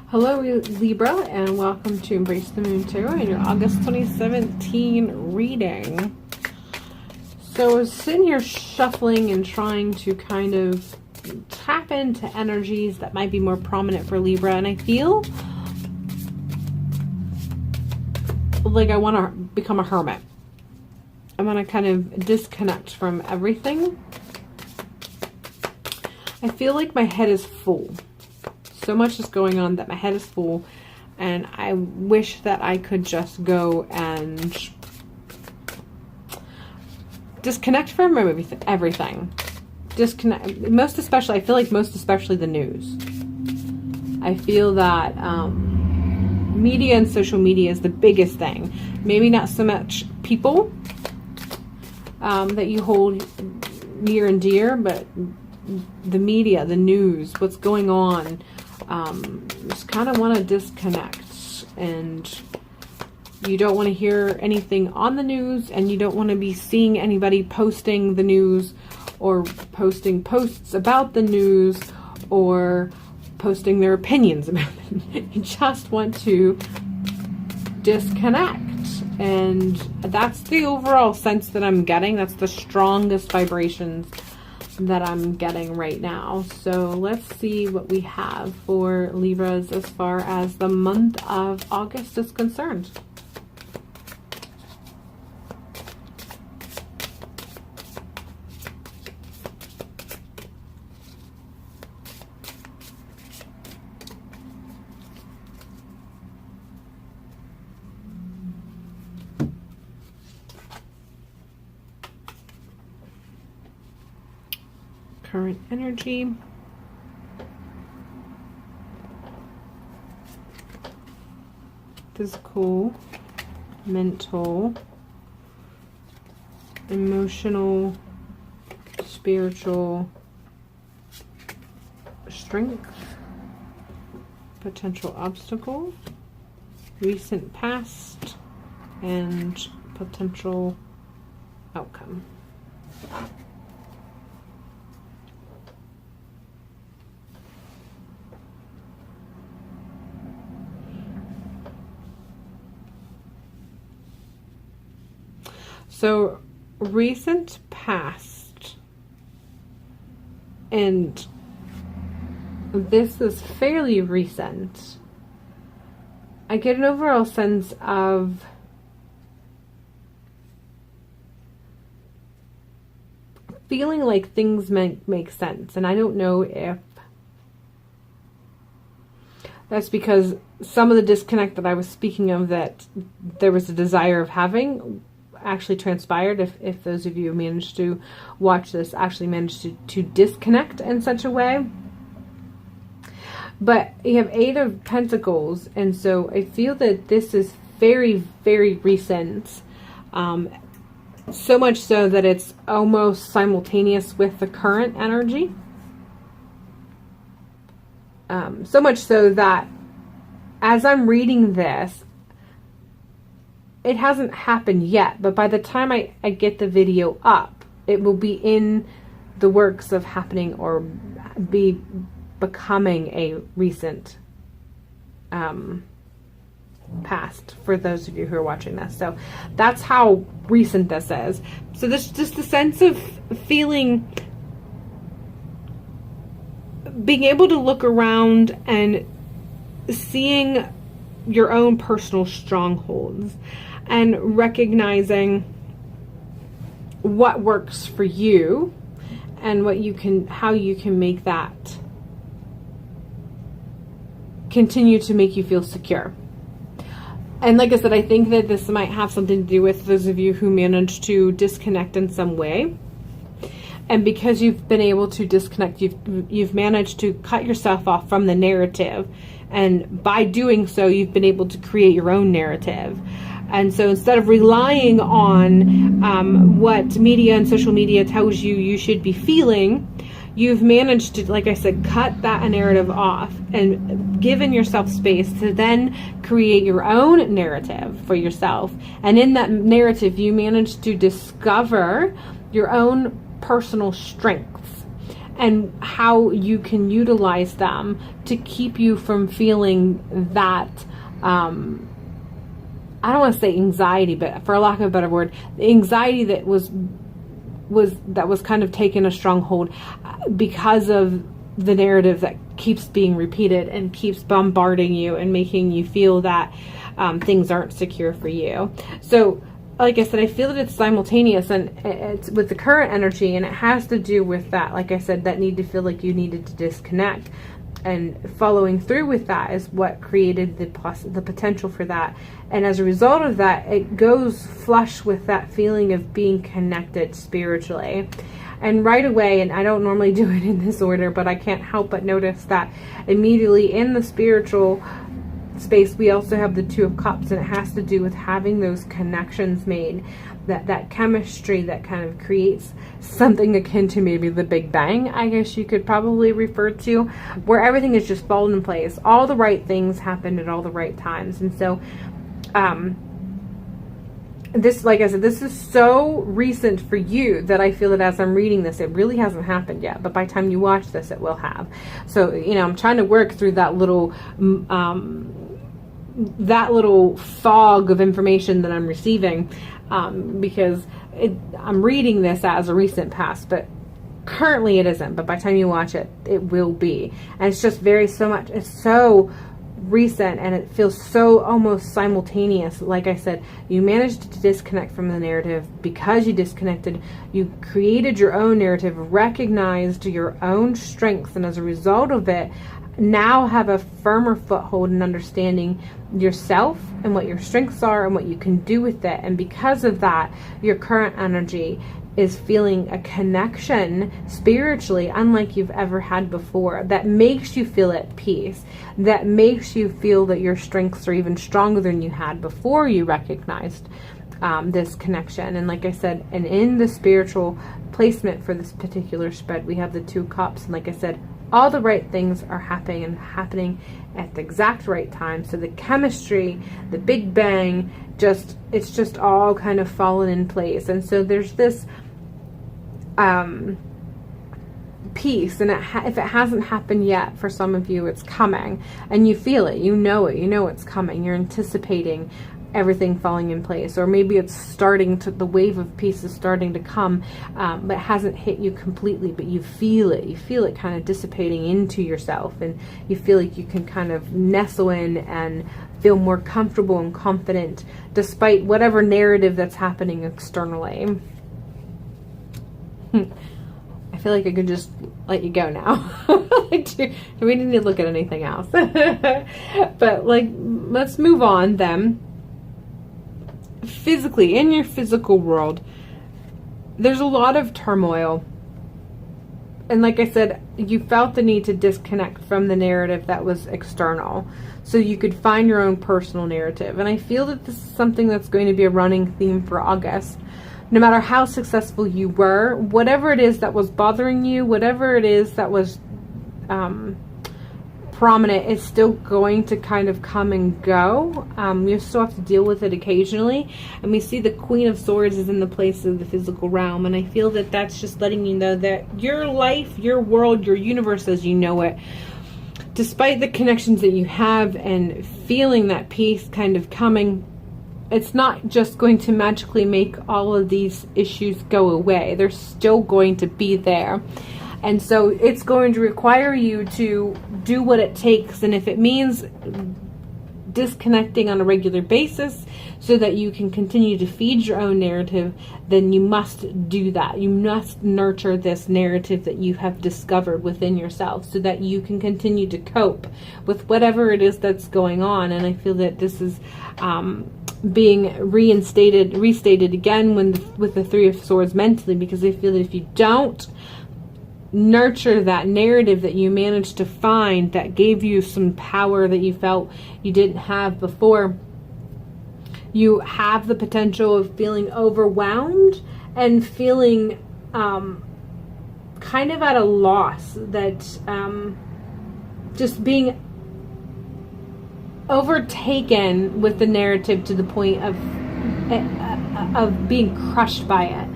Hello Libra, and welcome to Embrace the Moon Tarot and your August 2017 reading. So I was sitting here shuffling and trying to kind of tap into energies that might be more prominent for Libra, and I feel like I want to become a hermit. I want to kind of disconnect from everything. I feel like my head is full. So much is going on that my head is full, and I wish that I could just go and disconnect from everything. Disconnect, most especially, I feel like most especially the news. I feel that media and social media is the biggest thing. Maybe not so much people that you hold near and dear, but the media, the news, what's going on. Just kind of want to disconnect, and you don't want to hear anything on the news, and you don't want to be seeing anybody posting the news or posting posts about the news or posting their opinions about it. You just want to disconnect, and that's the overall sense that I'm getting. That's the strongest vibrations that I'm getting right now. So let's see what we have for Libras as far as the month of August is concerned. Current energy, physical, mental, emotional, spiritual, strength, potential obstacle, recent past, and potential outcome. So, recent past, and this is fairly recent. I get an overall sense of feeling like things make sense, and I don't know if that's because some of the disconnect that I was speaking of, that there was a desire of having, actually transpired. If those of you who managed to watch this actually managed to disconnect in such a way. But you have 8 of Pentacles, and so I feel that this is very, very recent. So much so that it's almost simultaneous with the current energy. So much so that as I'm reading this, it hasn't happened yet, but by the time I get the video up, it will be in the works of happening or be becoming a recent past for those of you who are watching this. So that's how recent this is. So this just the sense of feeling, being able to look around and seeing your own personal strongholds and recognizing what works for you and what you can, how you can make that continue to make you feel secure. And like I said, I think that this might have something to do with those of you who managed to disconnect in some way. And because you've been able to disconnect, you've managed to cut yourself off from the narrative. And by doing so, you've been able to create your own narrative. And so instead of relying on what media and social media tells you you should be feeling, you've managed to, like I said, cut that narrative off and given yourself space to then create your own narrative for yourself. And in that narrative, you managed to discover your own personal strengths and how you can utilize them to keep you from feeling that, I don't want to say anxiety, but for lack of a better word, the anxiety that was kind of taking a stronghold because of the narrative that keeps being repeated and keeps bombarding you and making you feel that things aren't secure for you. So like I said, I feel that it's simultaneous, and it's with the current energy, and it has to do with that, like I said, that need to feel like you needed to disconnect. And following through with that is what created the potential for that. And as a result of that, it goes flush with that feeling of being connected spiritually. And right away, and I don't normally do it in this order, but I can't help but notice that immediately in the spiritual space, we also have the Two of Cups, and it has to do with having those connections made, that chemistry that kind of creates something akin to maybe the Big Bang, I guess you could probably refer to, where everything is just fallen in place. All the right things happened at all the right times. And so this, like I said, this is so recent for you that I feel that as I'm reading this, it really hasn't happened yet, but by the time you watch this, it will have. So, I'm trying to work through that little fog of information that I'm receiving, because I'm reading this as a recent past, but currently it isn't. But by the time you watch it, it will be. And it's just it's so recent, and it feels so almost simultaneous. Like I said, you managed to disconnect from the narrative. Because you disconnected, you created your own narrative, recognized your own strengths, and as a result of it, now have a firmer foothold in understanding yourself and what your strengths are and what you can do with it. And because of that, your current energy is feeling a connection spiritually unlike you've ever had before, that makes you feel at peace, that makes you feel that your strengths are even stronger than you had before you recognized this connection. And like I said, and in the spiritual placement for this particular spread, we have the Two Cups, and like I said, all the right things are happening at the exact right time. So the chemistry, the Big Bang, it's just all kind of fallen in place. And so there's this peace, and if it hasn't happened yet for some of you, it's coming, and you feel it, you know it's coming, you're anticipating everything falling in place. Or maybe it's the wave of peace is starting to come, but it hasn't hit you completely, but you feel it kind of dissipating into yourself, and you feel like you can kind of nestle in and feel more comfortable and confident despite whatever narrative that's happening externally. I feel like I could just let you go now. We didn't need to look at anything else. But let's move on then. Physically, in your physical world, there's a lot of turmoil. And like I said, you felt the need to disconnect from the narrative that was external so you could find your own personal narrative. And I feel that this is something that's going to be a running theme for August. No matter how successful you were, whatever it is that was bothering you, whatever it is that was prominent, is still going to kind of come and go. You still have to deal with it occasionally. And we see the Queen of Swords is in the place of the physical realm. And I feel that that's just letting you know that your life, your world, your universe as you know it, despite the connections that you have and feeling that peace kind of coming, it's not just going to magically make all of these issues go away. They're still going to be there. And so it's going to require you to do what it takes. And if it means disconnecting on a regular basis so that you can continue to feed your own narrative, then you must do that. You must nurture this narrative that you have discovered within yourself so that you can continue to cope with whatever it is that's going on. And I feel that this is being restated again with the Three of Swords mentally, because I feel that if you don't nurture that narrative that you managed to find that gave you some power that you felt you didn't have before, you have the potential of feeling overwhelmed and feeling kind of at a loss, that just being overtaken with the narrative to the point of being crushed by it.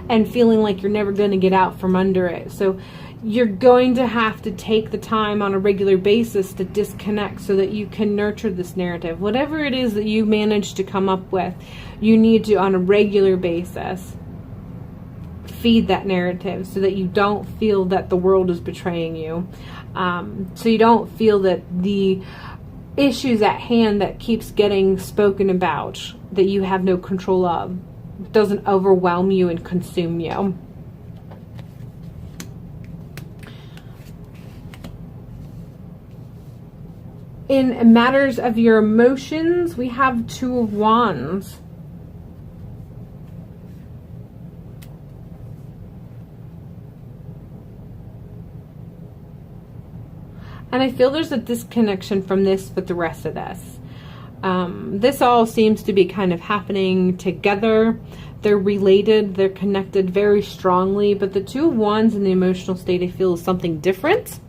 and feeling like you're never going to get out from under it. So you're going to have to take the time on a regular basis to disconnect so that you can nurture this narrative. Whatever it is that you manage to come up with, you need to, on a regular basis, feed that narrative so that you don't feel that the world is betraying you. So you don't feel that the issues at hand that keeps getting spoken about, that you have no control of, doesn't overwhelm you and consume you. In matters of your emotions, we have Two of Wands. And I feel there's a disconnection from this with the rest of this. This all seems to be kind of happening together. They're related, they're connected very strongly, but the Two of Wands in the emotional state, I feel, is something different.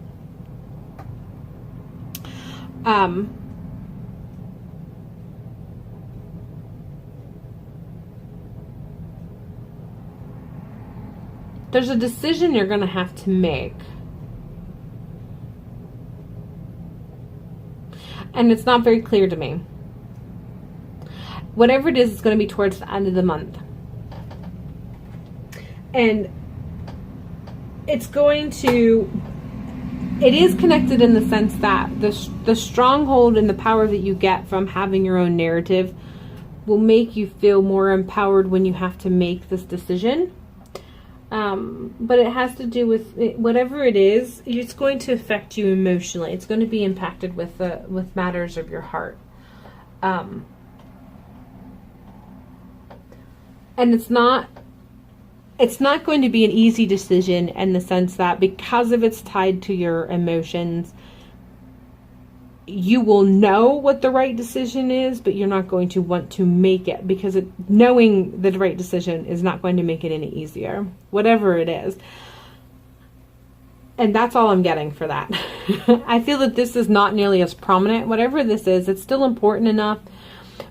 There's a decision you're going to have to make. And it's not very clear to me. Whatever it is, it's going to be towards the end of the month. And it's going to... It is connected in the sense that the stronghold and the power that you get from having your own narrative will make you feel more empowered when you have to make this decision. But it has to do with whatever it is. It's going to affect you emotionally. It's going to be impacted with matters of your heart. And it's not going to be an easy decision in the sense that because of it's tied to your emotions, you will know what the right decision is, but you're not going to want to make it because knowing the right decision is not going to make it any easier, whatever it is. And that's all I'm getting for that. I feel that this is not nearly as prominent. Whatever this is, it's still important enough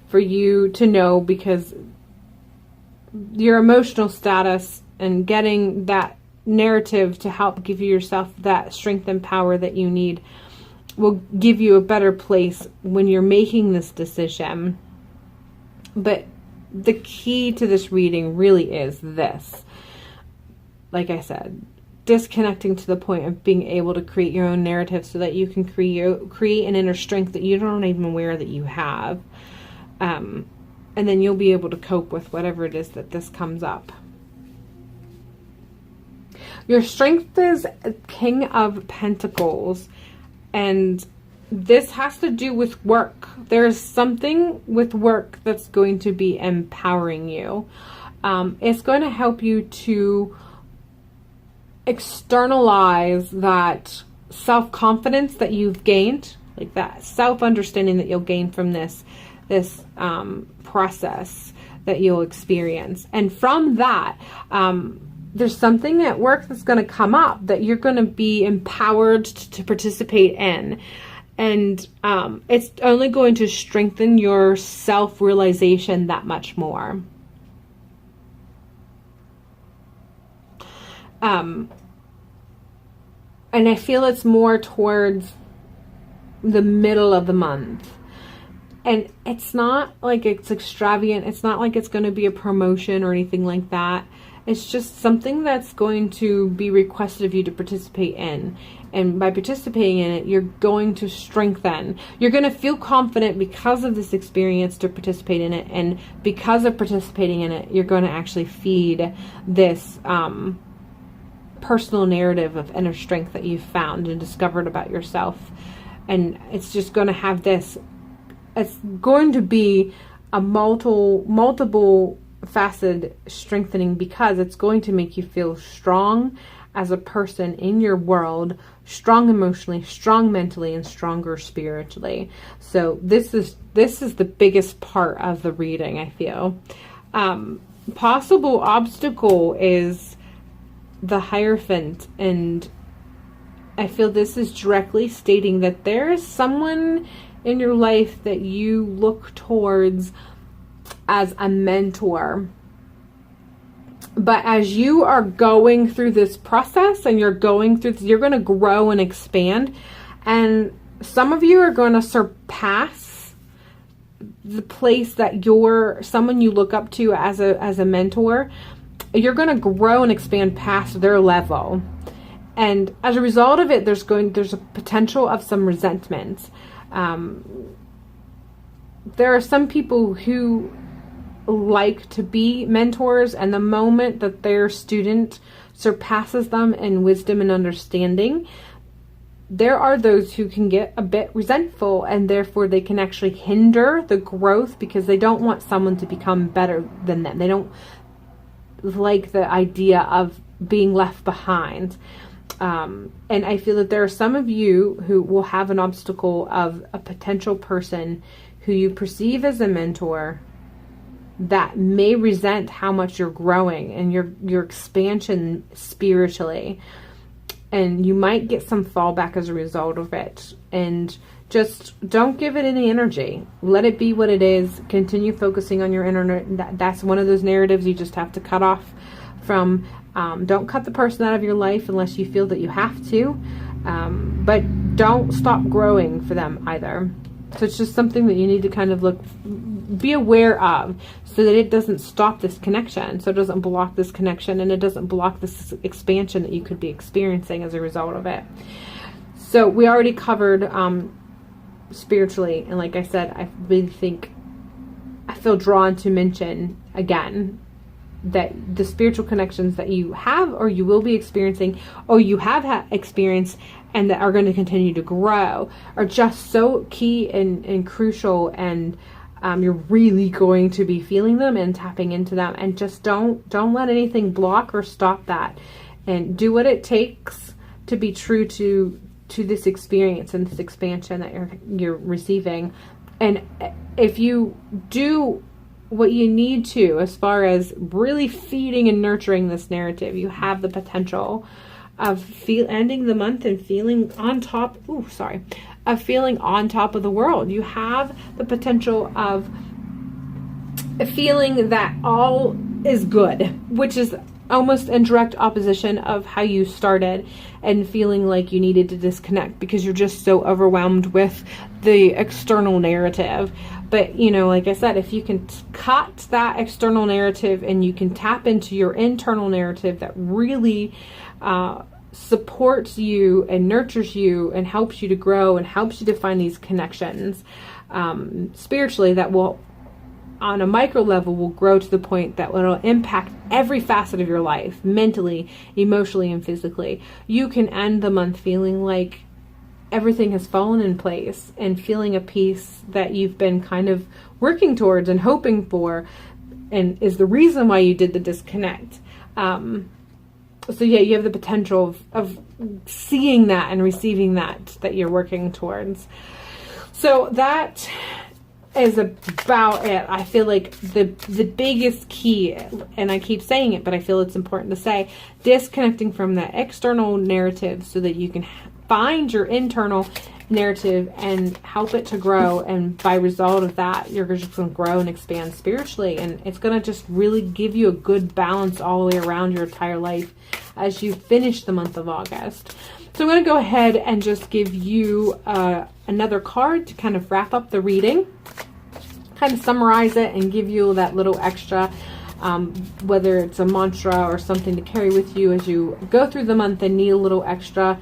for you to know, because your emotional status and getting that narrative to help give yourself that strength and power that you need will give you a better place when you're making this decision. But the key to this reading really is this. Like I said, disconnecting to the point of being able to create your own narrative so that you can create an inner strength that you don't even aware that you have. And then you'll be able to cope with whatever it is that this comes up. Your strength is King of Pentacles. And this has to do with work. There's something with work that's going to be empowering you. It's going to help you to externalize that self-confidence that you've gained, like that self-understanding that you'll gain from this process that you'll experience. And from that, there's something at work that's going to come up that you're going to be empowered to participate in. And it's only going to strengthen your self-realization that much more. And I feel it's more towards the middle of the month. And it's not like it's extravagant. It's not like it's going to be a promotion or anything like that. It's just something that's going to be requested of you to participate in. And by participating in it, you're going to strengthen. You're going to feel confident because of this experience to participate in it. And because of participating in it, you're going to actually feed this personal narrative of inner strength that you've found and discovered about yourself. And it's just going to have this. It's going to be a multiple faceted strengthening, because it's going to make you feel strong as a person in your world, strong emotionally, strong mentally, and stronger spiritually. So this is the biggest part of the reading, I feel. Possible obstacle is the Hierophant, and I feel this is directly stating that there is someone in your life that you look towards as a mentor. But as you are going through this process and you're going through, you're going to grow and expand. And some of you are going to surpass the place that someone you look up to as a mentor. You're going to grow and expand past their level. And as a result of it, there's a potential of some resentment. There are some people who like to be mentors, and the moment that their student surpasses them in wisdom and understanding, there are those who can get a bit resentful, and therefore they can actually hinder the growth because they don't want someone to become better than them. They don't like the idea of being left behind. And I feel that there are some of you who will have an obstacle of a potential person who you perceive as a mentor that may resent how much you're growing and your expansion spiritually. And you might get some fallback as a result of it. And just don't give it any energy. Let it be what it is. Continue focusing on your inner. That's one of those narratives you just have to cut off from. Don't cut the person out of your life unless you feel that you have to. But don't stop growing for them either. So it's just something that you need to kind of be aware of, so that it doesn't stop this connection, so it doesn't block this connection, and it doesn't block this expansion that you could be experiencing as a result of it. So we already covered spiritually, and like I said, I really think I feel drawn to mention again that the spiritual connections that you have or you will be experiencing or you have experienced and that are going to continue to grow are just so key and crucial, and you're really going to be feeling them and tapping into them, and just don't let anything block or stop that, and do what it takes to be true to this experience and this expansion that you're receiving. And if you do what you need to, as far as really feeding and nurturing this narrative, you have the potential of ending the month and feeling on top. Of feeling on top of the world. You have the potential of feeling that all is good, which is almost in direct opposition of how you started, and feeling like you needed to disconnect because you're just so overwhelmed with the external narrative. But, like I said, if you can cut that external narrative and you can tap into your internal narrative that really supports you and nurtures you and helps you to grow and helps you to find these connections spiritually, that will, on a micro level, will grow to the point that will impact every facet of your life, mentally, emotionally, and physically. You can end the month feeling like everything has fallen in place and feeling a peace that you've been kind of working towards and hoping for, and is the reason why you did the disconnect. So yeah, you have the potential of seeing that and receiving that you're working towards. So that is about it. I feel like the biggest key, and I keep saying it, but I feel it's important to say, disconnecting from the external narrative so that you can find your internal narrative and help it to grow. And by result of that, you're just going to grow and expand spiritually, and it's going to just really give you a good balance all the way around your entire life as you finish the month of August. So I'm going to go ahead and just give you another card to kind of wrap up the reading, kind of summarize it, and give you that little extra, whether it's a mantra or something to carry with you as you go through the month and need a little extra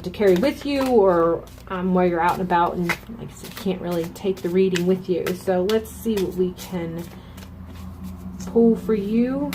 to carry with you, or while you're out and about and, like I said, you can't really take the reading with you. So let's see what we can pull for you.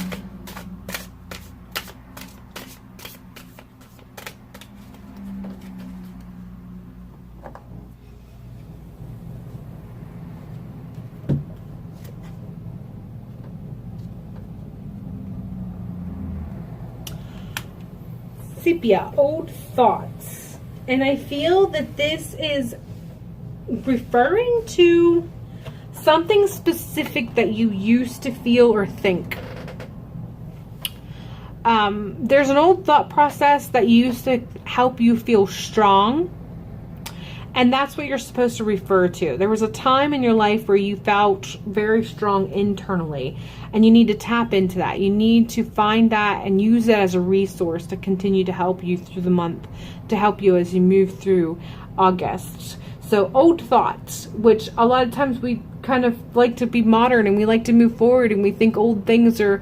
Sepia, old thoughts. And I feel that this is referring to something specific that you used to feel or think. There's an old thought process that used to help you feel strong, And that's what you're supposed to refer to. There was a time in your life where you felt very strong internally, and you need to tap into that. You need to find that and use it as a resource to continue to help you through the month, to help you as you move through August. So old thoughts, which a lot of times we kind of like to be modern and we like to move forward, and we think old things are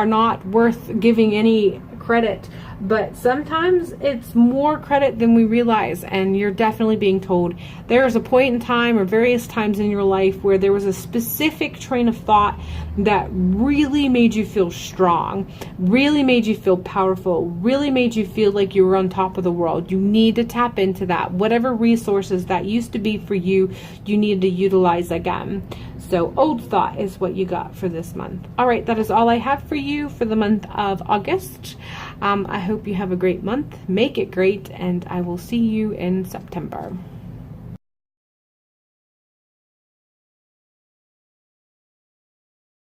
not worth giving any credit. But sometimes it's more credit than we realize, and you're definitely being told there is a point in time or various times in your life where there was a specific train of thought that really made you feel strong, really made you feel powerful, really made you feel like you were on top of the world. You need to tap into that. Whatever resources that used to be for you, you need to utilize again. So old thought is what you got for this month. All right, that is all I have for you for the month of August. I hope you have a great month. Make it great, and I will see you in September.